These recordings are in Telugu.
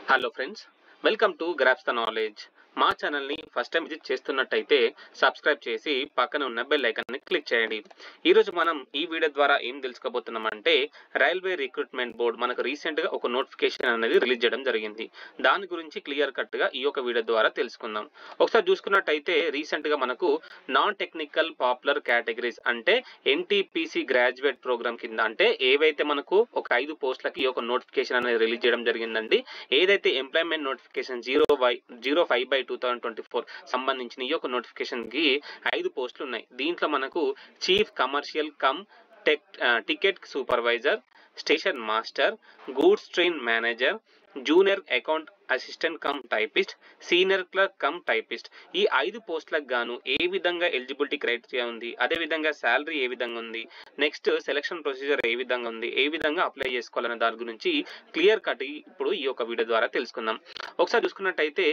Hello friends, welcome to grasp the knowledge. మా ఛానల్ని ఫస్ట్ టైం విజిట్ చేస్తున్నట్టయితే సబ్స్క్రైబ్ చేసి పక్కన ఉన్న బెల్ ఐకాన్ని క్లిక్ చేయండి. ఈరోజు మనం ఈ వీడియో ద్వారా ఏం తెలుసుకోబోతున్నామంటే రైల్వే రిక్రూట్మెంట్ బోర్డ్ మనకు రీసెంట్గా ఒక నోటిఫికేషన్ అనేది రిలీజ్ చేయడం జరిగింది. దాని గురించి క్లియర్ కట్గా ఈ యొక్క వీడియో ద్వారా తెలుసుకుందాం. ఒకసారి చూసుకున్నట్టయితే రీసెంట్గా మనకు నాన్ టెక్నికల్ పాపులర్ కేటగిరీస్ అంటే ఎన్టీపీసీ గ్రాడ్యుయేట్ ప్రోగ్రామ్ కింద అంటే ఏవైతే మనకు ఒక 5 పోస్టులకి ఈ యొక్క నోటిఫికేషన్ అనేది రిలీజ్ చేయడం జరిగిందండి. ఏదైతే ఎంప్లాయ్మెంట్ నోటిఫికేషన్ 05/2024 సంబంధించిన ఈ యొక్క నోటిఫికేషన్ కి 5 పోస్టులు ఉన్నాయి. దీంట్లో మనకు chief commercial come ticket supervisor, station master, goods train manager, junior account assistant cum typist, senior clerk cum typist. ఈ 5 పోస్టులకు గాను ఏ విధంగా ఎలిజిబిలిటీ క్రైటీరియా ఉంది, అదే విధంగా శాలరీ ఏ విధంగా ఉంది, నెక్స్ట్ సెలక్షన్ ప్రొసీజర్ ఏ విధంగా ఉంది, ఏ విధంగా అప్లై చేసుకోవాలనే దాని గురించి క్లియర్ కట్ ఇప్పుడు ఈ యొక్క వీడియో ద్వారా తెలుసుకుందాం. ఒకసారి చూసుకున్నట్టయితే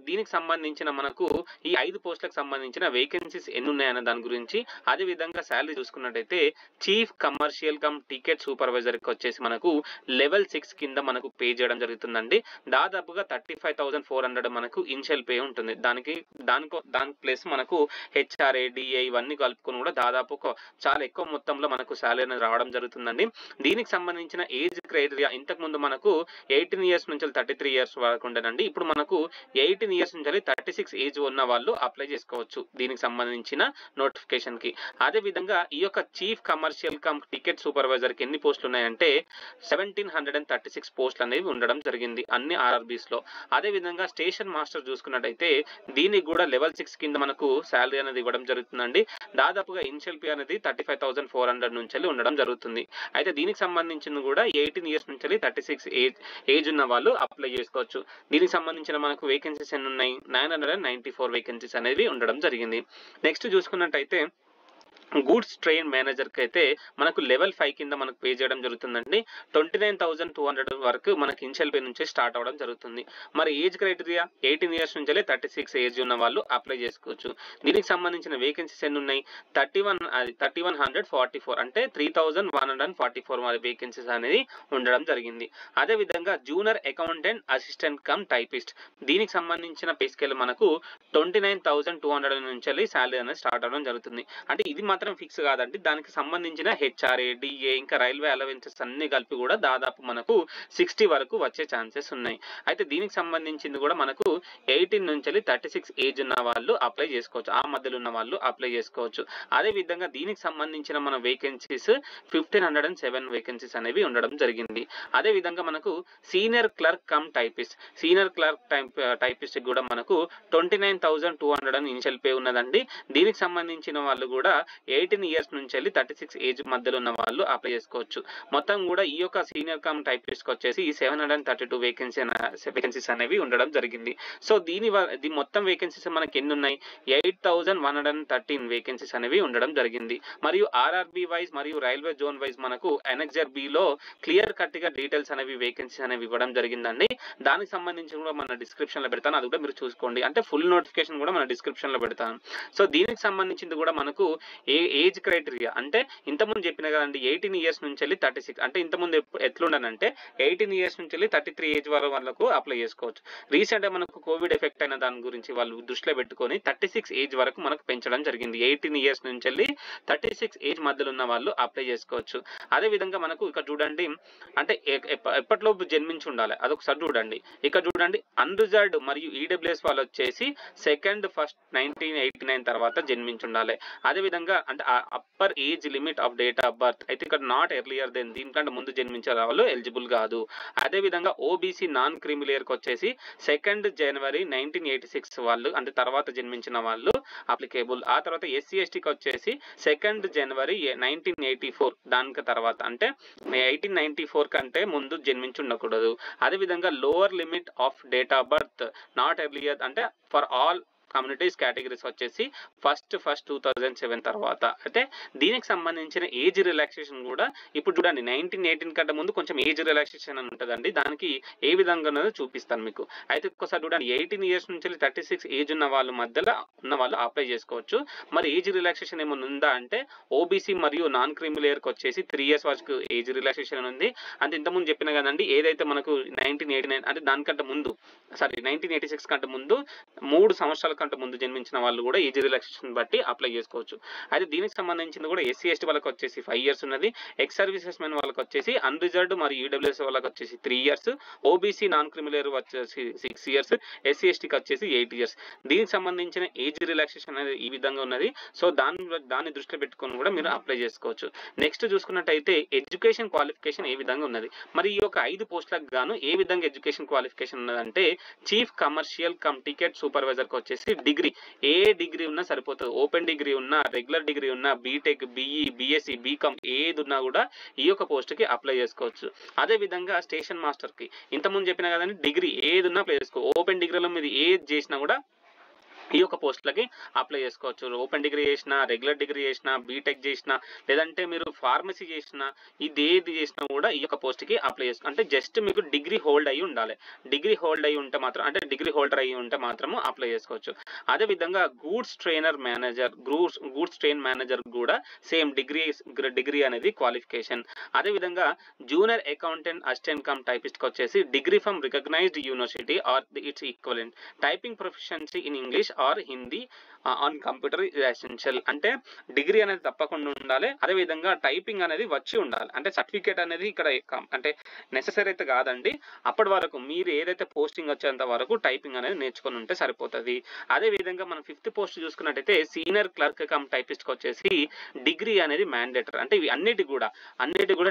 దీనికి సంబంధించిన మనకు ఈ 5 పోస్టులకు సంబంధించిన వేకెన్సీస్ ఎన్ని ఉన్నాయన్న దాని గురించి, అదే విధంగా శాలరీ చూసుకున్నట్టయితే chief commercial come ticket supervisor కి వచ్చేసి మనకు లెవెల్ 6 కింద మనకు పే చేయడం జరుగుతుందండి. దాదాపుగా 35,400 మనకు ఇనిషియల్ పే ఉంటుంది. దాని ప్లస్ మనకు హెచ్ఆర్ఏ, డిఏ ఇవన్నీ కలుపుకొని కూడా దాదాపు చాలా ఎక్కువ మొత్తంలో మనకు శాలరీ అనేది రావడం జరుగుతుందండి. దీనికి సంబంధించిన ఏజ్ క్రైటీరియా ఇంతకు ముందు మనకు 18 ఇయర్స్ నుంచి 33 ఇయర్స్ వరకు ఉండేనండి. ఇప్పుడు మనకు 18 ఇయర్స్ నుంచి 36 ఏజ్ ఉన్న వాళ్ళు అప్లై చేసుకోవచ్చు దీనికి సంబంధించిన నోటిఫికేషన్ కి. అదే విధంగా ఈ యొక్క chief commercial come ticket supervisor కి ఎన్ని పోస్టులు ఉన్నాయంటే 1736 పోస్టులు అనేవి ఉండడం జరిగింది అన్ని ఆర్ఆర్బీస్ లో. అదే విధంగా స్టేషన్ మాస్టర్ చూసుకున్నట్టయితే దీనికి కూడా లెవెల్ 6 కింద మనకు శాలరీ అనేది ఇవ్వడం జరుగుతుందండి. దాదాపుగా ఇనిషియల్ పే అనేది 35,400 నుంచి ఉండడం జరుగుతుంది. అయితే దీనికి సంబంధించిన కూడా 18 ఇయర్స్ నుంచి 36 ఏజ్ ఉన్న వాళ్ళు అప్లై చేసుకోవచ్చు. దీనికి సంబంధించిన మనకు వేకెన్సీస్ ఎన్ని ఉన్నాయి, 994 వేకెన్సీస్ అనేవి ఉండడం జరిగింది. నెక్స్ట్ చూసుకున్నట్టయితే గూడ్స్ ట్రైన్ మేనేజర్ కి అయితే మనకు లెవెల్ 5 కింద మనకు పే చేయడం జరుగుతుందండి. 29,200 వరకు మనకి ఇనిషియల్ పే నుంచి స్టార్ట్ అవడం జరుగుతుంది. మరి ఏజ్ క్రైటీరియా 18 ఇయర్స్ నుంచి 36 ఏజ్ ఉన్న వాళ్ళు అప్లై చేసుకోవచ్చు. దీనికి సంబంధించిన వేకెన్సీస్ ఎన్ని ఉన్నాయి, 3144 అంటే 3144 వేకెన్సీస్ అనేది ఉండడం జరిగింది. అదే విధంగా junior accountant assistant cum typist దీనికి సంబంధించిన పే స్కేల్ మనకు 29,200 నుంచి శాలరీ అనేది స్టార్ట్ అవడం జరుగుతుంది. అంటే ఇది మాత్రం ఫిక్స్ కాదండి, దానికి సంబంధించిన హెచ్ఆర్ఏ, డిఏ ఇంకా రైల్వే అలవెన్సెస్ అన్ని కలిపి కూడా దాదాపు మనకు 60 వరకు వచ్చే ఛాన్సెస్ ఉన్నాయి. అయితే దీనికి సంబంధించింది కూడా మనకు 18 నుంచి 36 ఏజ్ ఉన్న వాళ్ళు అప్లై చేసుకోవచ్చు, ఆ మధ్యలో ఉన్న వాళ్ళు అప్లై చేసుకోవచ్చు. అదే విధంగా దీనికి సంబంధించిన మన వేకెన్సీస్ 1507 వేకెన్సీస్ అనేవి ఉండడం జరిగింది. అదే విధంగా మనకు senior clerk cum typist typist కూడా మనకు 29,200 ఇనిషియల్ పే ఉన్నదండి. దీనికి సంబంధించిన వాళ్ళు కూడా 18 ఇయర్స్ నుంచి 36 ఏజ్ మధ్యలో ఉన్న వాళ్ళు అప్లై చేసుకోవచ్చు. మొత్తం కూడా ఈ యొక్క సీనియర్ కమ్ టైపిస్ట్ వచ్చేసి 732 వేకెన్సీస్ అనేవి ఉండడం జరిగింది. సో దీని మొత్తం వేకెన్సీస్ మనకి ఎన్ని ఉన్నాయి, 8,113 వేకెన్సీస్ అనేవి ఉండడం జరిగింది. మరియు ఆర్ఆర్బి వైజ్ మరియు రైల్వే జోన్ వైజ్ మనకు ఎనెక్సర్ బి లో క్లియర్ కట్ గా డీటెయిల్స్ అనేవి వేకెన్సీస్ అనేవి ఇవ్వడం జరిగిందండి. దానికి సంబంధించి కూడా మన డిస్క్రిప్షన్ లో పెడతాను, అది కూడా మీరు చూసుకోండి. అంటే ఫుల్ నోటిఫికేషన్ కూడా మన డిస్క్రిప్షన్ లో పెడతాను. సో దీనికి సంబంధించింది కూడా మనకు ఏజ్ క్రైటీరియా అంటే ఇంతకుముందు చెప్పిన కదండి 18 ఇయర్స్ నుంచి 36 అంటే ఇంతకుముందు ఎట్లుండనంటే 18 ఇయర్స్ నుంచి 33 ఏజ్ వాళ్ళకు అప్లై చేసుకోవచ్చు. రీసెంట్ గా మనకు కోవిడ్ ఎఫెక్ట్ అయిన దాని గురించి వాళ్ళు దృష్టిలో పెట్టుకొని 36 ఏజ్ వరకు మనకు పెంచడం జరిగింది. 18 ఇయర్స్ నుంచి 36 ఏజ్ మధ్యలో ఉన్న వాళ్ళు అప్లై చేసుకోవచ్చు. అదే విధంగా మనకు ఇక్కడ చూడండి, అంటే ఎప్పటిలోపు జన్మించి ఉండాలి అదొకసారి చూడండి. ఇక్కడ చూడండి, అన్రిజర్వ్డ్ మరియు ఈడబ్ల్యూఎస్ వాళ్ళు వచ్చేసి 2nd 1st 1989 తర్వాత జన్మించి ఉండాలి. అదే విధంగా అంటే upper age limit of date of birth అయితే ఇక్కడ నాట్ ఎర్లియర్ దెన్ దీనికంటే ముందు జన్మించే వాళ్ళు ఎలిజిబుల్ కాదు. అదే విధంగా ఓబీసీ నాన్ క్రిమిలియర్ కి వచ్చేసి 2nd జనవరి 1986 వాళ్ళు అంటే తర్వాత జన్మించిన వాళ్ళు అప్లికేబుల్. ఆ తర్వాత ఎస్సీ ఎస్టీకి వచ్చేసి 2nd జనవరి 1984 దానికి తర్వాత అంటే 1894 కంటే ముందు జన్మించి ఉండకూడదు. అదే విధంగా lower limit of date of birth not earlier అంటే ఫర్ ఆల్ కమ్యూనిటీస్ కేటగిరీస్ వచ్చేసి ఫస్ట్ 2007 తర్వాత. అయితే దీనికి సంబంధించిన ఏజ్ రిలాక్సేషన్ కూడా ఇప్పుడు చూడండి 1918 కంటే ముందు కొంచెం ఏజ్ రిలాక్సేషన్ అని ఉంటుందండి. దానికి ఏ విధంగా ఉన్నదో చూపిస్తాను మీకు. అయితే ఒక్కసారి చూడండి 18 ఇయర్స్ నుంచి 36 ఏజ్ ఉన్న వాళ్ళ మధ్యలో ఉన్న వాళ్ళు అప్లై చేసుకోవచ్చు. మరి ఏజ్ రిలాక్సేషన్ ఏమైనా ఉందా అంటే ఓబీసీ మరియు నాన్ క్రీమీ లేయర్కి వచ్చేసి 3 ఇయర్స్ వరకు ఏజ్ రిలాక్సేషన్ ఉంది. అంటే ఇంతకుముందు చెప్పిన కదండి, ఏదైతే మనకు 1989 అంటే దానికంటే ముందు 1986 కంటే ముందు 3 సంవత్సరాల కంటే ముందు జన్మించిన వాళ్ళు కూడా ఏజ్ రిలాక్సేషన్ బట్టి అప్లై చేసుకోవచ్చు. అయితే దీనికి సంబంధించింది కూడా ఎస్సీ ఎస్టీ వాళ్ళకి వచ్చేసి 5 ఇయర్స్ ఉన్నది. ఎక్స్ సర్వీసెస్ మెన్ వాళ్ళకి వచ్చేసి అన్రిజర్వ్డ్ మరియు ఈడబ్ల్యూఎస్ వాళ్ళకి వచ్చేసి 3 ఇయర్స్, ఓబీసీ నాన్ క్రిమిలేయర్ వచ్చేసి 6 ఇయర్స్, ఎస్సీ ఎస్టీకి వచ్చేసి 8 ఇయర్స్. దీనికి సంబంధించిన ఏజ్ రిలాక్సేషన్ అనేది ఈ విధంగా ఉన్నది. సో దాన్ని దృష్టిలో పెట్టుకొని కూడా మీరు అప్లై చేసుకోవచ్చు. నెక్స్ట్ చూసుకున్నట్టయితే ఎడ్యుకేషన్ క్వాలిఫికేషన్ ఏ విధంగా ఉన్నది. మరి ఈ యొక్క 5 పోస్టులకు గాను ఏ విధంగా ఎడ్యుకేషన్ క్వాలిఫికేషన్ ఉన్నదంటే చీఫ్ కమర్షియల్ కమ్ టికెట్ సూపర్వైజర్కి వచ్చేసి డిగ్రీ, ఏ డిగ్రీ ఉన్నా సరిపోతుంది. ఓపెన్ డిగ్రీ ఉన్నా, రెగ్యులర్ డిగ్రీ ఉన్నా, బీటెక్, బీఈ, బీఎస్సీ, బీకామ్ ఏది ఉన్నా కూడా ఈ యొక్క పోస్ట్కి అప్లై చేసుకోవచ్చు. అదే విధంగా స్టేషన్ మాస్టర్కి ఇంతకుముందు చెప్పిన కదండి, డిగ్రీ ఏది ఉన్నా అప్లై చేసుకో. ఓపెన్ డిగ్రీలో మీరు ఏది చేసినా కూడా ఈ యొక్క పోస్టులకి అప్లై చేసుకోవచ్చు. ఓపెన్ డిగ్రీ చేసినా, రెగ్యులర్ డిగ్రీ చేసినా, బీటెక్ చేసినా, లేదంటే మీరు ఫార్మసీ చేసినా, ఇది ఏది చేసినా కూడా ఈ యొక్క పోస్ట్కి అప్లై చేసుకో. అంటే జస్ట్ మీకు డిగ్రీ హోల్డ్ అయ్యి ఉండాలి. డిగ్రీ హోల్డ్ అయ్యి ఉంటే మాత్రం, అంటే డిగ్రీ హోల్డర్ అయ్యి ఉంటే మాత్రము అప్లై చేసుకోవచ్చు. అదేవిధంగా goods trainer manager, goods train manager కూడా సేమ్ డిగ్రీ అనేది క్వాలిఫికేషన్. అదేవిధంగా జూనియర్ అకౌంటెంట్ అసిస్టెంట్ కమ్ టైపిస్ట్కి వచ్చేసి degree from recognised university or its equivalent. Typing proficiency in English or Hindi on computer is essential. అంటే డిగ్రీ అనేది తప్పకుండా ఉండాలి. అదేవిధంగా టైపింగ్ అనేది వచ్చి ఉండాలి. అంటే సర్టిఫికేట్ అనేది ఇక్కడ అంటే నెసెసరీ అయితే కాదండి. అప్పటి వరకు మీరు ఏదైతే పోస్టింగ్ వచ్చేంత వరకు టైపింగ్ అనేది నేర్చుకొని ఉంటే సరిపోతుంది. అదేవిధంగా మనం 5th పోస్ట్ చూసుకున్నట్టయితే సీనియర్ క్లర్క్ కమ్ టైపిస్ట్కి వచ్చేసి డిగ్రీ అనేది మ్యాండేటరీ. అంటే ఇవి అన్నిటి కూడా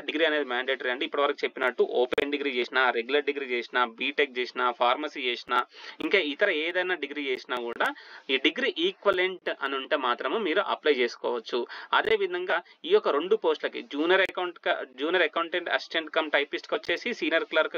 డిగ్రీ అనేది మ్యాండేటరీ అండి. ఇప్పటి వరకు చెప్పినట్టు ఓపెన్ డిగ్రీ చేసినా, రెగ్యులర్ డిగ్రీ చేసినా, బీటెక్ చేసినా, ఫార్మసీ చేసినా, ఇంకా ఇతర ఏదైనా డిగ్రీ చేసినా కూడా ఈ డిగ్రీ ఈక్వలెంట్ అని ఉంటే మాత్రము మీరు అప్లై చేసుకోవచ్చు. అదే విధంగా ఈ యొక్క 2 పోస్టులకి జూనియర్ అకౌంటెంట్ అసిస్టెంట్ కమ్ టైపిస్ట్కి వచ్చేసి, సీనియర్ క్లర్క్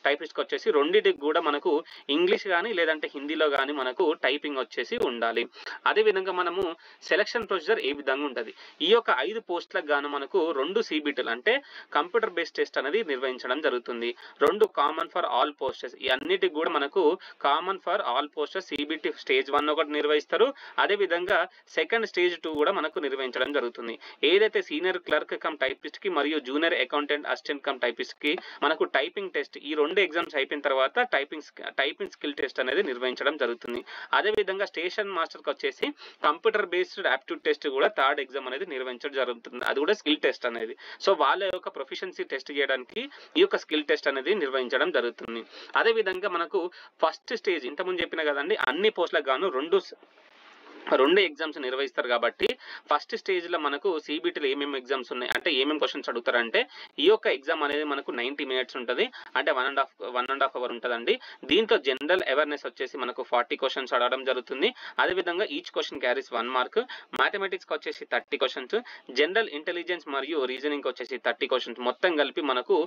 టైపిస్ట్కి వచ్చేసి రెండింటికి కూడా మనకు ఇంగ్లీష్ కానీ లేదంటే హిందీలో కానీ మనకు టైపింగ్ వచ్చేసి ఉండాలి. అదే విధంగా మనము సెలక్షన్ ప్రొసీజర్ ఏ విధంగా ఉంటుంది. ఈ యొక్క 5 పోస్టులకు గాను మనకు 2 సిబిటీలు అంటే కంప్యూటర్ బేస్డ్ టెస్ట్ అనేది నిర్వహించడం జరుగుతుంది. 2 కామన్ ఫర్ ఆల్ పోస్టెస్. ఈ అన్నిటికి కూడా మనకు common for all posts CBT stage 1 ఒకటి నిర్వహిస్తారు. అదే విధంగా సెకండ్ స్టేజ్ 2 కూడా మనకు నిర్వహించడం జరుగుతుంది. ఏదైతే సీనియర్ క్లర్క్ కమ్ టైపిస్ట్ కి మరియు junior accountant assistant cum typist కి మనకు టైపింగ్ టెస్ట్, ఈ 2 ఎగ్జామ్స్ అయిపోయిన తర్వాత టైపింగ్ స్కిల్ టెస్ట్ అనేది నిర్వహించడం జరుగుతుంది. అదే విధంగా స్టేషన్ మాస్టర్ కి వచ్చేసి కంప్యూటర్ బేస్డ్ ఆప్టిట్యూడ్ టెస్ట్ కూడా 3rd ఎగ్జామ్ అనేది నిర్వహించడం జరుగుతుంది. అది కూడా స్కిల్ టెస్ట్ అనేది. సో వాళ్ళ యొక్క ప్రొఫిషియన్సీ టెస్ట్ చేయడానికి ఈ యొక్క స్కిల్ టెస్ట్ అనేది నిర్వహించడం జరుగుతుంది. అదే విధంగా మనకు ఫస్ట్ స్టేజ్ ఇంతకుముందు చెప్పిన కదండి, అన్ని పోస్టులకు గాను 2 ఎగ్జామ్స్ నిర్వహిస్తారు. కాబట్టి ఫస్ట్ స్టేజ్ లో మనకు సిబిటీలో ఏమేమి ఎగ్జామ్స్ ఉన్నాయి అంటే ఏమేమి క్వశ్చన్స్ అడుగుతారంటే, ఈ యొక్క ఎగ్జామ్ అనేది మనకు 90 minutes ఉంటుంది. అంటే 1.5 hour ఉంటుందండి. దీంట్లో జనరల్ అవేర్నెస్ వచ్చేసి మనకు 40 క్వశ్చన్స్ అడగడం జరుగుతుంది. అదేవిధంగా each question carries 1 mark. Mathematics వచ్చేసి 30 క్వశ్చన్స్, జనరల్ ఇంటెలిజెన్స్ మరియు రీజనింగ్ వచ్చేసి 30 క్వశ్చన్స్. మొత్తం కలిపి మనకు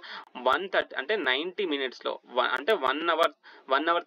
130 అంటే 90 minutes లో అంటే 1 hour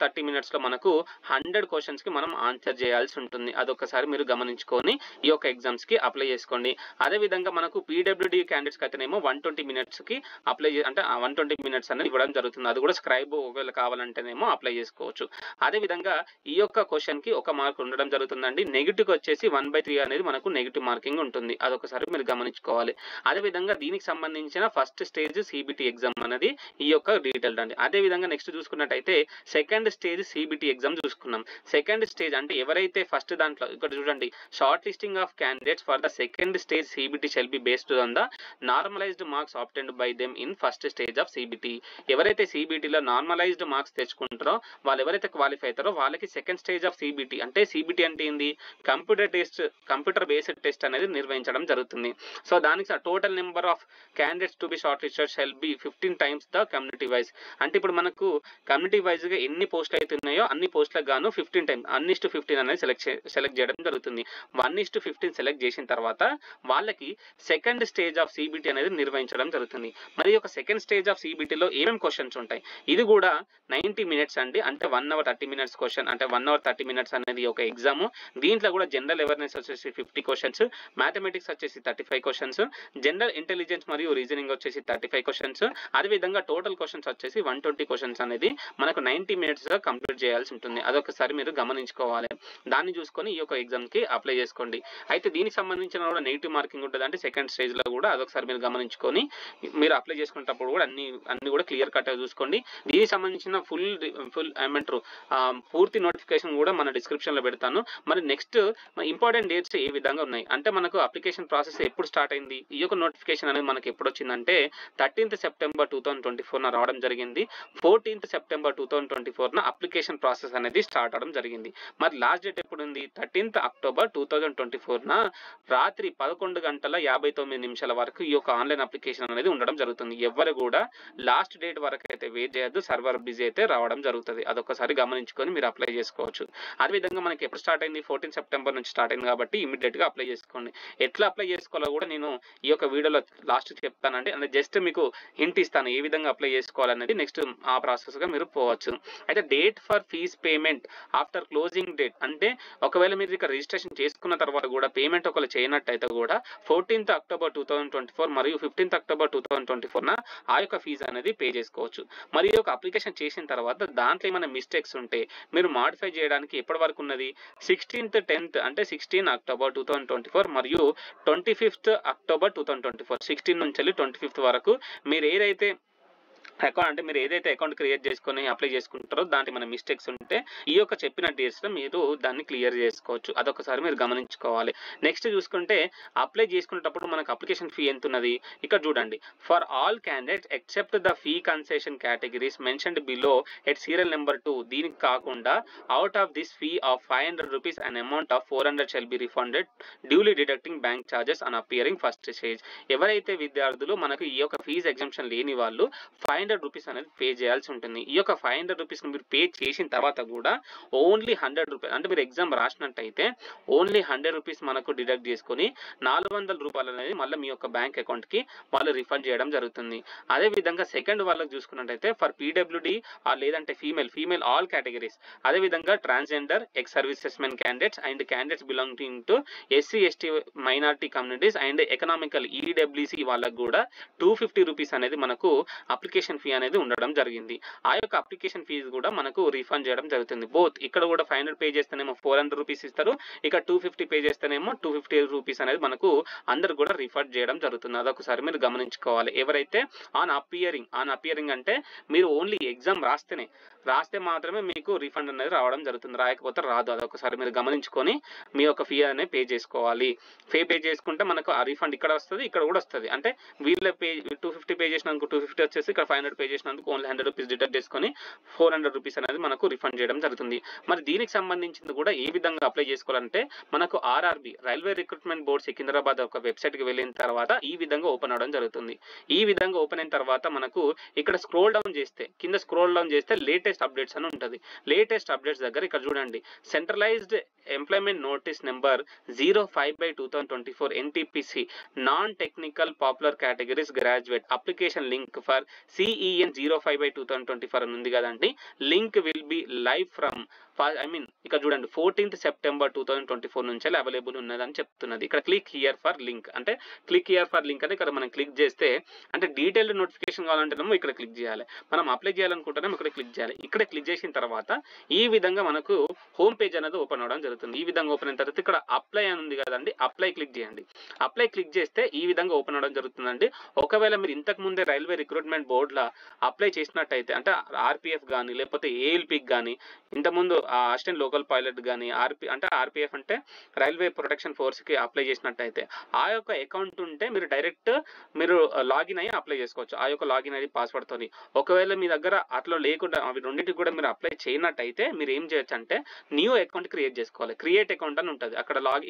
30 minutes లో మనకు 100 క్వశ్చన్స్ కి మనం ఆన్సర్ చేయాల్సి ఉంటుంది. అదొకసారి మీరు గమనించుకొని ఈ యొక్క ఎగ్జామ్స్ కి అప్లై చేసుకోండి. అదే విధంగా మనకు పీడబ్ల్యూడి క్యాండిడేట్స్ అయితేనేమో 120 minutes కి అప్లై అంటే 120 minutes అనేది ఇవ్వడం జరుగుతుంది. అది కూడా స్క్రైబ్ ఒకవేళ కావాలంటేనేమో అప్లై చేసుకోవచ్చు. అదే విధంగా ఈ యొక్క క్వశ్చన్ కి 1 mark ఉండడం జరుగుతుందండి. నెగిటివ్ వచ్చేసి 1/3 అనేది మనకు నెగిటివ్ మార్కింగ్ ఉంటుంది. అదొకసారి మీరు గమనించుకోవాలి. అదే విధంగా దీనికి సంబంధించిన ఫస్ట్ స్టేజ్ సిబిటి ఎగ్జామ్ అనేది ఈ యొక్క డీటెయిల్ అండి. అదే విధంగా నెక్స్ట్ చూసుకున్నట్టయితే సెకండ్ స్టేజ్ సిబిటి ఎగ్జామ్ చూసుకున్నాం. సెకండ్ స్టేజ్ అంటే ఎవరైతే ఫస్ట్ దాంట్లో ఇక్కడ చూడండి, short listing of candidates for the second stage CBT shall be based on the normalized marks obtained by them in first stage of CBT. ఎవరైతే సిబిటిలో నార్మలైజ్డ్ మార్క్స్ తెచ్చుకుంటారో వాళ్ళు ఎవరైతే క్వాలిఫై అవుతారో వాళ్ళకి సెకండ్ స్టేజ్ ఆఫ్ సిబిటి అంటే సిబిటి అంటే ఏంది, కంప్యూటర్ బేస్డ్ టెస్ట్ అనేది నిర్వహించడం జరుగుతుంది. సో దానికి total number of candidates to be short listed shall be 15 times the community wise. అంటే ఇప్పుడు మనకు కమ్యూనిటీ వైజ్ గా ఎన్ని పోస్టులు అయితే ఉన్నాయో అన్ని పోస్టులకు గాను 15 times అన్నిస్ట్ 15 అనేది సెలెక్ట్ చేయడం జరుగుతుంది. 1:15 సెలెక్ట్ చేసిన తర్వాత వాళ్ళకి సెకండ్ స్టేజ్ ఆఫ్ సిబిటి అనేది నిర్వహించడం జరుగుతుంది. మరి ఒక సెకండ్ స్టేజ్ ఆఫ్ సిబిటిలో ఏమేమి క్వశ్చన్స్ ఉంటాయి, ఇది కూడా 90 మినిట్స్ అండి. అంటే 1 అవర్ 30 మినిట్స్ క్వశ్చన్, అంటే 1 అవర్ 30 మినిట్స్ అనేది ఒక ఎగ్జామ్. దీంట్లో కూడా జనరల్ అవేర్నెస్ వచ్చేసి 50 క్వశ్చన్స్, మ్యాథమెటిక్స్ వచ్చేసి 35 క్వశ్చన్స్, జనరల్ ఇంటెలిజెన్స్ మరియు రీజనింగ్ వచ్చేసి 35 క్వశ్చన్స్. అదేవిధంగా టోటల్ క్వశ్చన్స్ వచ్చేసి 120 క్వశ్చన్స్ అనేది మనకు 90 మినిట్స్ గా కంప్లీట్ చేయాల్సి ఉంటుంది. అదొకసారి మీరు గమనించుకోవాలి. దాన్ని చూసుకొని ఈ యొక్క ఎగ్జామ్ కి అప్లై చేసుకోండి. అయితే దీనికి సంబంధించిన కూడా నెగిటివ్ మార్కింగ్ ఉంటుంది, అంటే సెకండ్ స్టేజ్ లో కూడా అదొకసారి మీరు గమనించుకొని మీరు అప్లై చేసుకునేటప్పుడు కూడా అన్ని కూడా క్లియర్ కట్ గా చూసుకోండి. దీనికి సంబంధించిన ఫుల్ ఏమంటారు పూర్తి నోటిఫికేషన్ కూడా మన డిస్క్రిప్షన్ లో పెడతాను. మరి నెక్స్ట్ ఇంపార్టెంట్ డేట్స్ ఏ విధంగా ఉన్నాయి అంటే మనకు అప్లికేషన్ ప్రాసెస్ ఎప్పుడు స్టార్ట్ అయింది, ఈ యొక్క నోటిఫికేషన్ అనేది మనకి ఎప్పుడు వచ్చిందంటే 13th సెప్టెంబర్ 2024 రావడం జరిగింది. 14th సెప్టెంబర్ 2024 అప్లికేషన్ ప్రాసెస్ అనేది స్టార్ట్ అవడం జరిగింది. మరి లాస్ట్ డేట్ ఎప్పుడు ఉంది, 13th అక్టోబర్ 2024 రాత్రి 11:59 వరకు ఈ యొక్క ఆన్లైన్ అప్లికేషన్ అనేది ఉండడం జరుగుతుంది. ఎవరు కూడా లాస్ట్ డేట్ వరకు అయితే వెయిట్ చేయొద్దు, సర్వర్ బిజీ అయితే రావడం జరుగుతుంది. అదొకసారి గమనించుకొని మీరు అప్లై చేసుకోవచ్చు. అదేవిధంగా మనకి ఎప్పుడు స్టార్ట్ అయింది, 14 సెప్టెంబర్ నుంచి స్టార్ట్ అయింది కాబట్టి ఇమీడియట్ గా అప్లై చేసుకోండి. ఎట్లా అప్లై చేసుకోవాలో కూడా నేను ఈ యొక్క వీడియోలో లాస్ట్ చెప్తానండి. అంటే జస్ట్ మీకు హింట్ ఇస్తాను ఏ విధంగా అప్లై చేసుకోవాలనేది. నెక్స్ట్ ఆ ప్రాసెస్ గా మీరు పోవచ్చు. అయితే date for fees payment after closing date, అంటే ఒకవేళ మీరు ఇక్కడ రిజిస్ట్రేషన్ చేసుకున్న తర్వాత కూడా పేమెంట్ ఒకవేళ చేయనట్టయితే కూడా 14th అక్టోబర్ 2024 మరియు 15th అక్టోబర్ 2024 ఆ యొక్క ఫీజు అనేది పే చేసుకోవచ్చు. మరియు ఒక అప్లికేషన్ చేసిన తర్వాత దాంట్లో ఏమైనా మిస్టేక్స్ ఉంటే మీరు మాడిఫై చేయడానికి ఎప్పటి వరకు ఉన్నది, 16th 10th అంటే 16 అక్టోబర్ 2024 మరియు 25th అక్టోబర్ 2024, 16 నుంచి 25th వరకు మీరు ఏదైతే అకౌంట్ క్రియేట్ చేసుకొని అప్లై చేసుకుంటారో దాంట్లో మన మిస్టేక్స్ ఉంటే ఈ యొక్క చెప్పిన డేట్స్ లో మీరు దాన్ని క్లియర్ చేసుకోవచ్చు. అదొకసారి మీరు గమనించుకోవాలి. నెక్స్ట్ చూసుకుంటే అప్లై చేసుకునేటప్పుడు మనకు అప్లికేషన్ ఫీ ఎంత ఉన్నది ఇక్కడ చూడండి. For all candidates except the fee concession categories mentioned below at serial number 2, దీనికి కాకుండా out of this fee of 500 rupees and amount of 400 shall be refunded duly deducting bank charges on appearing first stage. ఎవరైతే విద్యార్థులు మనకు ఈ యొక్క ఫీజు ఎగ్జంప్షన్ లేని వాళ్ళు 500 రూపీస్ అనేది పే చేయాల్సి ఉంటుంది. ఈ యొక్క 500 రూపీస్ మీరు పే చేసిన తర్వాత కూడా ఓన్లీ 100 రూపీస్, అంటే మీరు ఎగ్జామ్ రాసినట్టయితే ఓన్లీ 100 రూపీస్ మనకు డిడక్ట్ చేసుకొని 400 రూపాయలు అనేది మళ్ళీ మీ యొక్క బ్యాంక్ అకౌంట్ కి వాళ్ళు రిఫండ్ చేయడం జరుగుతుంది. అదే విధంగా సెకండ్ వాళ్ళకి చూసుకున్నట్టయితే ఫర్ పీడబ్ల్యూడి లేదంటే ఫీమేల్ ఆల్ కేటగిరీస్, అదే విధంగా transgender, ex services men candidates and candidates belonging to SC ST minority communities and economical EWC వాళ్ళకు కూడా 250 రూపీస్ అనేది మనకు అప్లికేషన్ ఫీ అనేది ఉండడం జరిగింది. ఆ యొక్క అప్లికేషన్ ఫీజు కూడా మనకు రీఫండ్ చేయడం జరుగుతుంది. బోత్ ఇక్కడ కూడా 500 పే చేస్తేనేమో 400 రూపీస్ ఇస్తారు, ఇక 250 పే చేస్తేనేమో 250 రూపీస్ అనేది మనకు అందరు కూడా రిఫండ్ చేయడం జరుగుతుంది. అదొకసారి మీరు గమనించుకోవాలి. ఎవరైతే ఆన్ అపియరింగ్ అంటే మీరు ఓన్లీ ఎగ్జామ్ రాస్తే మాత్రమే మీకు రీఫండ్ అనేది రావడం జరుగుతుంది, రాయకపోతే రాదు. అదొకసారి మీరు గమనించుకొని మీ యొక్క ఫీ అనేది పే చేసుకోవాలి. పే చేసుకుంటే మనకు ఆ రీఫండ్ ఇక్కడ వస్తుంది, ఇక్కడ కూడా వస్తుంది. అంటే వీళ్ళ 250 పే చేసినందుకు 250 వచ్చేసి, ఇక్కడ 500 పే చేసినందుకు ఓన్లీ 100 రూపీస్ డిడక్ట్ చేసుకొని 400 రూపీస్ అనేది మనకు రిఫండ్ చేయడం జరుగుతుంది. మరి దీనికి సంబంధించింది కూడా ఏ విధంగా అప్లై చేసుకోవాలంటే మనకు RRB railway recruitment board Secunderabad ఒక వెబ్సైట్ కి వెళ్ళిన తర్వాత ఈ విధంగా ఓపెన్ అవడం జరుగుతుంది. ఈ విధంగా ఓపెన్ అయిన తర్వాత మనకు ఇక్కడ కింద స్క్రోల్ డౌన్ చేస్తే లేటెస్ట్ అప్డేట్స్ అని ఉంటుంది. లేటెస్ట్ అప్డేట్స్ దగ్గర ఇక్కడ చూడండి, centralised employment notice number 05/2024 NTPC non technical popular categories graduate application link for CEN 05/2024 అని ఉంది కదండి. Link will be live from ఇక్కడ చూడండి 14th సెప్టెంబర్ 2024 నుంచి అవైలబుల్ ఉన్నదని చెప్తున్నది. ఇక్కడ క్లిక్ హియర్ ఫర్ లింక్ అంటే ఇక్కడ మనం క్లిక్ చేస్తే అంటే డీటెయిల్డ్ నోటిఫికేషన్ కావాలంటేనేమో ఇక్కడ క్లిక్ చేయాలి, మనం అప్లై చేయాలనుకుంటేనేమో ఇక్కడ క్లిక్ చేయాలి. ఇక్కడ క్లిక్ చేసిన తర్వాత ఈ విధంగా మనకు హోమ్ పేజ్ అనేది ఓపెన్ అవడం జరుగుతుంది. ఈ విధంగా ఓపెన్ అయిన తర్వాత ఇక్కడ అప్లై అని ఉంది కదండి, అప్లై క్లిక్ చేయండి. అప్లై క్లిక్ చేస్తే ఈ విధంగా ఓపెన్ అవడం జరుగుతుందండి. ఒకవేళ మీరు ఇంతకు ముందే రైల్వే రిక్రూట్మెంట్ బోర్డులో అప్లై చేసినట్టయితే అంటే ఆర్పిఎఫ్ కానీ లేకపోతే ఏఎల్పికి కానీ ఇంతకుముందు అసిస్టెంట్ లోకల్ పైలట్ కానీ ఆర్పిఎఫ్ అంటే రైల్వే ప్రొటెక్షన్ ఫోర్స్ కి అప్లై చేసినట్టయితే ఆ యొక్క అకౌంట్ ఉంటే మీరు డైరెక్ట్ లాగిన్ అయ్యి అప్లై చేసుకోవచ్చు. ఆ యొక్క లాగిన్ ఐడి పాస్వర్డ్ తోని. ఒకవేళ మీ దగ్గర అట్లా లేకుండా అవి రెండింటికి కూడా మీరు అప్లై చేయనట్టయితే మీరు ఏం చేయొచ్చు అంటే న్యూ అకౌంట్ క్రియేట్ చేసుకోవాలి. క్రియేట్ అకౌంట్ అని ఉంటుంది.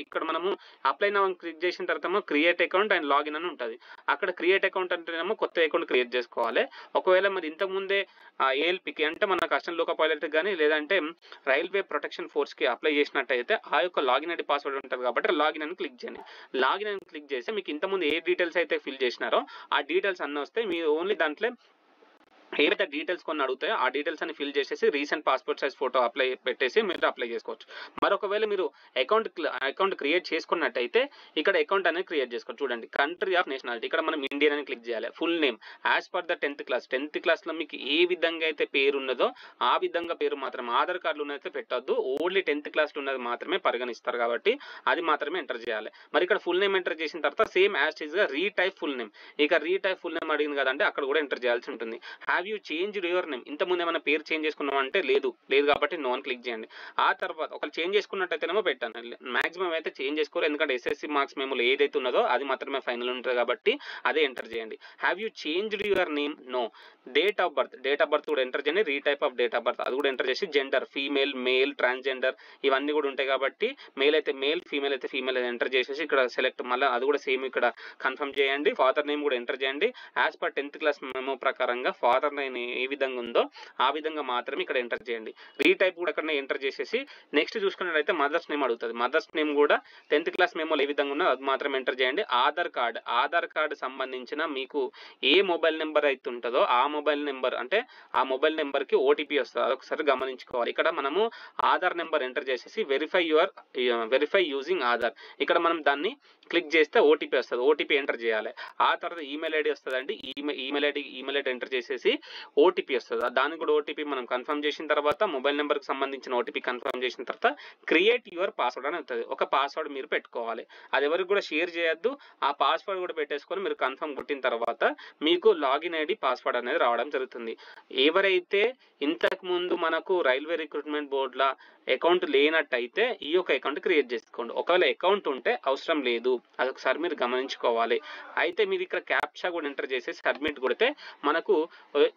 ఇక్కడ మనము అప్లై నౌ క్లిక్ చేసిన తర్వాత క్రియేట్ అకౌంట్ అండ్ లాగిన్ అని ఉంటుంది. అక్కడ క్రియేట్ అకౌంట్ అంటేనేమో కొత్త అకౌంట్ క్రియేట్ చేసుకోవాలి. ఒకవేళ మరి ఇంతకు ముందే ఏఎల్పికి అంటే మన అసిస్టెంట్ లోకల్ పైలట్ కానీ లేదంటే రైల్వే ప్రొటెక్షన్ ఫోర్స్కి అప్లై చేసినట్టయితే ఆ యొక్క లాగిన్ ఐడి పాస్వర్డ్ ఉంటుంది కాబట్టి లాగిన్ అని క్లిక్ చేయండి. లాగిన్ అని క్లిక్ చేస్తే మీకు ఇంతకుముందు ఏ డీటెయిల్స్ అయితే ఫిల్ చేసినారో ఆ డీటెయిల్స్ అన్నీ వస్తాయి. మీరు ఓన్లీ దాంట్లో ఏవైతే డీటెయిల్స్ కొన్ని అడుగుతాయో ఆ డీటెయిల్స్ అని ఫిల్ చేసేసి రీసెంట్ పాస్పోర్ట్ సైజ్ ఫోటో పెట్టేసి మీరు అప్లై చేసుకోవచ్చు. మరొకవేళ మీరు అకౌంట్ క్రియేట్ చేసుకున్నట్టయితే ఇక్కడ అకౌంట్ అనేది క్రియేట్ చేసుకోవచ్చు. చూడండి, కంట్రీ ఆఫ్ నేషనాలిటీ ఇక్కడ మనం ఇండియన్ అని క్లిక్ చేయాలి. Full name as per the 10th క్లాస్లో మీకు ఏ విధంగా అయితే పేరు ఉన్నదో ఆ విధంగా పేరు మాత్రమే, ఆధార్ కార్డులో ఉన్నదైతే పెట్టొద్దు, ఓన్లీ 10th క్లాస్లో ఉన్నది మాత్రమే పరిగణిస్తారు కాబట్టి అది మాత్రమే ఎంటర్ చేయాలి. మరి ఇక్కడ ఫుల్ నేమ్ ఎంటర్ చేసిన తర్వాత సేమ్ యాజ్ గా రీటైప్ ఫుల్ నేమ్, ఇక రీటైప్ ఫుల్ నేమ్ అడిగింది కదంటే అక్కడ కూడా ఎంటర్ చేయాల్సి ఉంటుంది. Have you changed your name, ఇంతకుముందు ఏమైనా పేరు చేంజ్ చేసుకున్నాం అంటే లేదు కాబట్టి నో అని క్లిక్ చేయండి. ఆ తర్వాత ఒకవేళ చేంజ్ చేసుకున్నట్టయితేనేమో పెట్టాను, మాక్సిమం అయితే చేంజ్ చేసుకోరు, ఎందుకంటే ఎస్ఎస్సి మార్క్స్ మెమోలో ఏదైతే ఉన్నదో అది మాత్రమే ఫైనల్ ఉంటుంది కాబట్టి అదే ఎంటర్ చేయండి. Have you changed your name, no. Date of birth కూడా ఎంటర్ చేయండి. Retype of date of birth అది కూడా ఎంటర్ చేసి జెండర్ ఫీమేల్, మేల్, ట్రాన్స్జెండర్ ఇవన్నీ కూడా ఉంటాయి కాబట్టి మేల్ అయితే మేల్, ఫీమేల్ అయితే ఫీమేల్ ఎంటర్ చేసేసి ఇక్కడ సెలెక్ట్, మళ్ళీ అది కూడా సేమ్ ఇక్కడ కన్ఫర్మ్ చేయండి. ఫాదర్ నేమ్ కూడా ఎంటర్ చేయండి. As per 10th class memo ప్రకారంగా ఫాదర్ నేమ్ ఏ విధంగా ఉందో ఆ విధంగా మాత్రమే ఇక్కడ ఎంటర్ చేయండి. రీటైప్ కూడా అక్కడ ఎంటర్ చేసేసి నెక్స్ట్ చూసుకున్నట్లయితే మదర్స్ నేమ్ అడుగుతుంది. మదర్స్ నేమ్ కూడా 10th క్లాస్ మెమోలో ఏ విధంగా ఉన్నదో అది మాత్రం ఎంటర్ చేయండి. ఆధార్ కార్డ్ సంబంధించిన మీకు ఏ మొబైల్ నెంబర్ అయితే ఉంటుందో ఆ మొబైల్ నెంబర్, అంటే ఆ మొబైల్ నెంబర్కి ఓటీపీ వస్తుంది, అదొకసారి గమనించుకోవాలి. ఇక్కడ మనము ఆధార్ నెంబర్ ఎంటర్ చేసేసి వెరిఫై యూజింగ్ ఆధార్, ఇక్కడ మనం దాన్ని క్లిక్ చేస్తే ఓటీపీ వస్తుంది, ఓటీపీ ఎంటర్ చేయాలి. ఆ తర్వాత ఈమెయిల్ ఐడి వస్తుందండి, ఈమెయిల్ ఐడి ఎంటర్ చేసేసి ఓటీపీ వస్తుంది. దానికి కూడా ఓటీపీ మనం కన్ఫర్మ్ చేసిన తర్వాత మొబైల్ నెంబర్కి సంబంధించిన ఓటీపీ కన్ఫర్మ్ చేసిన తర్వాత క్రియేట్ యువర్ పాస్వర్డ్ అని వస్తుంది. ఒక పాస్వర్డ్ మీరు పెట్టుకోవాలి, అది ఎవరికి కూడా షేర్ చేయొద్దు. ఆ పాస్వర్డ్ కూడా పెట్టేసుకొని మీరు కన్ఫర్మ్ కొట్టిన తర్వాత మీకు లాగిన్ ఐడి పాస్వర్డ్ అనేది రావడం జరుగుతుంది. ఎవరైతే ఇంతకు ముందు మనకు రైల్వే రిక్రూట్మెంట్ బోర్డులో అకౌంట్ లేనట్టయితే ఈ యొక్క అకౌంట్ క్రియేట్ చేసుకోండి. ఒకవేళ అకౌంట్ ఉంటే అవసరం లేదు, అదొకసారి మీరు గమనించుకోవాలి. అయితే మీరు ఇక్కడ క్యాప్చా కూడా ఎంటర్ చేసి సబ్మిట్ కొడితే మనకు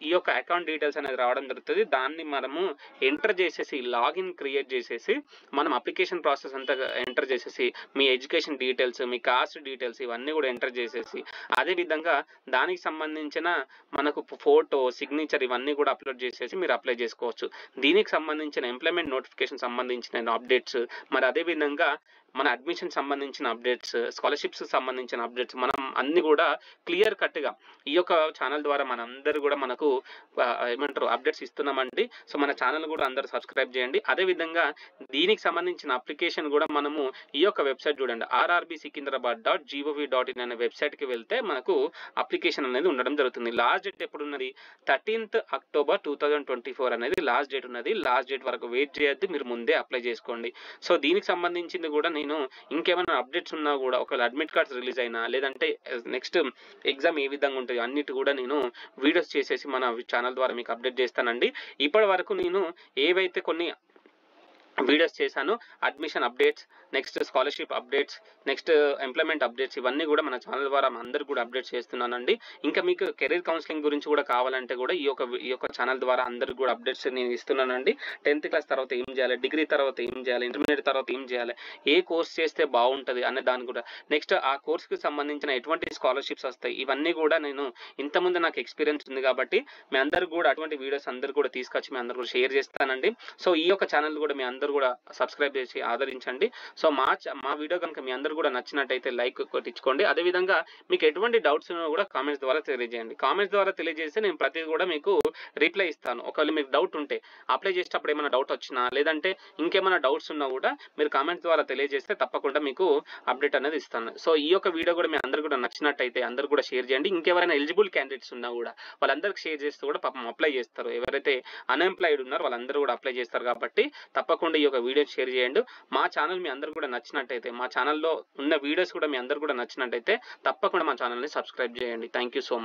ఈ యొక్క అకౌంట్ డీటెయిల్స్ అనేది రావడం జరుగుతుంది. దాన్ని మనము ఎంటర్ చేసేసి లాగిన్ క్రియేట్ చేసేసి మనం అప్లికేషన్ ప్రాసెస్ అంతా ఎంటర్ చేసేసి మీ ఎడ్యుకేషన్ డీటెయిల్స్, మీ కాస్ట్ డీటెయిల్స్ ఇవన్నీ కూడా ఎంటర్ చేసేసి అదేవిధంగా దానికి సంబంధించిన మనకు ఫోటో, సిగ్నేచర్ ఇవన్నీ కూడా అప్లోడ్ చేసేసి మీరు అప్లై చేసుకోవచ్చు. దీనికి సంబంధించిన ఎంప్లాయ్మెంట్ నోటిఫికేషన్ సంబంధించిన అప్డేట్స్, మరి అదేవిధంగా మన అడ్మిషన్ సంబంధించిన అప్డేట్స్, స్కాలర్షిప్స్ సంబంధించిన అప్డేట్స్ మనం అన్ని కూడా క్లియర్ కట్గా ఈ యొక్క ఛానల్ ద్వారా మనందరూ కూడా మనకు ఏమంటారు అప్డేట్స్ ఇస్తున్నామండి. సో మన ఛానల్ కూడా అందరూ సబ్స్క్రైబ్ చేయండి. అదేవిధంగా దీనికి సంబంధించిన అప్లికేషన్ కూడా మనము ఈ యొక్క వెబ్సైట్ చూడండి, rrbsikindrabad.gov.in అనే వెబ్సైట్కి వెళ్తే మనకు అప్లికేషన్ అనేది ఉండడం జరుగుతుంది. లాస్ట్ డేట్ ఎప్పుడు ఉన్నది? 13th October 2024 అనేది లాస్ట్ డేట్ ఉన్నది. లాస్ట్ డేట్ వరకు వెయిట్ చేయొద్దు, మీరు ముందే అప్లై చేసుకోండి. సో దీనికి సంబంధించింది కూడా నేను ఇంకేమైనా అప్డేట్స్ ఉన్నా కూడా, ఒకవేళ అడ్మిట్ కార్డ్స్ రిలీజ్ అయినా లేదంటే నెక్స్ట్ ఎగ్జామ్ ఏ విధంగా ఉంటుంది అన్నిటి కూడా నేను వీడియోస్ చేసేసి మన ఛానల్ ద్వారా మీకు అప్డేట్ చేస్తానండి. ఇప్పటి వరకు నేను ఏవైతే కొన్ని వీడియోస్ చేశాను, admission updates, next scholarship updates, next employment updates ఇవన్నీ కూడా మన ఛానల్ ద్వారా అందరూ కూడా అప్డేట్ చేస్తున్నానండి. ఇంకా మీకు కెరీర్ కౌన్సిలింగ్ గురించి కూడా కావాలంటే కూడా ఈ యొక్క ఛానల్ ద్వారా అందరికి కూడా అప్డేట్స్ నేను ఇస్తున్నానండి. 10th క్లాస్ తర్వాత ఏం చేయాలి, డిగ్రీ తర్వాత ఏం చేయాలి, ఇంటర్మీడియట్ తర్వాత ఏం చేయాలి, ఏ కోర్స్ చేస్తే బాగుంటుంది అనే దాని కూడా, నెక్స్ట్ ఆ కోర్స్కి సంబంధించిన ఎటువంటి స్కాలర్షిప్స్ వస్తాయి ఇవన్నీ కూడా నేను ఇంతకుముందు నాకు ఎక్స్పీరియన్స్ ఉంది కాబట్టి మీ అందరు కూడా అటువంటి వీడియోస్ అందరు కూడా తీసుకొచ్చి మీ అందరు కూడా షేర్ చేస్తానండి. సో ఈ యొక్క ఛానల్ కూడా మీ అందరూ కూడా సబ్స్క్రైబ్ చేసి ఆదరించండి. సో మా వీడియో కనుక మీ అందరూ కూడా నచ్చినట్టయితే లైక్ కొట్టించుకోండి. అదేవిధంగా మీకు ఎటువంటి డౌట్స్ ఉన్నా కూడా కామెంట్స్ ద్వారా తెలియజేయండి. కామెంట్స్ ద్వారా తెలియజేస్తే నేను ప్రతిదీ కూడా మీకు రిప్లై ఇస్తాను. ఒకవేళ మీకు డౌట్ ఉంటే అప్లై చేసేటప్పుడు ఏమైనా డౌట్ వచ్చినా లేదంటే ఇంకేమైనా డౌట్స్ ఉన్నా కూడా మీరు కామెంట్స్ ద్వారా తెలియజేస్తే తప్పకుండా మీకు అప్డేట్ అనేది ఇస్తాను. సో ఈ యొక్క వీడియో కూడా మీ అందరూ కూడా నచ్చినట్టయితే అందరూ కూడా షేర్ చేయండి. ఇంకెవరైనా ఎలిజిబుల్ క్యాండిడేట్స్ ఉన్నా కూడా వాళ్ళందరికీ షేర్ చేస్తే కూడా పాపం అప్లై చేస్తారు. ఎవరైతే అన్ఎంప్లాయిడ్ ఉన్నారో వాళ్ళందరూ కూడా అప్లై చేస్తారు కాబట్టి తప్పకుండా ఈ యొక్క వీడియో షేర్ చేయండి. మా ఛానల్ మీ అందరూ కూడా నచ్చినట్టయితే, మా ఛానల్లో ఉన్న వీడియోస్ కూడా మీ అందరూ కూడా నచ్చినట్టయితే తప్పకుండా మా ఛానల్ని సబ్స్క్రైబ్ చేయండి. Thank you so much.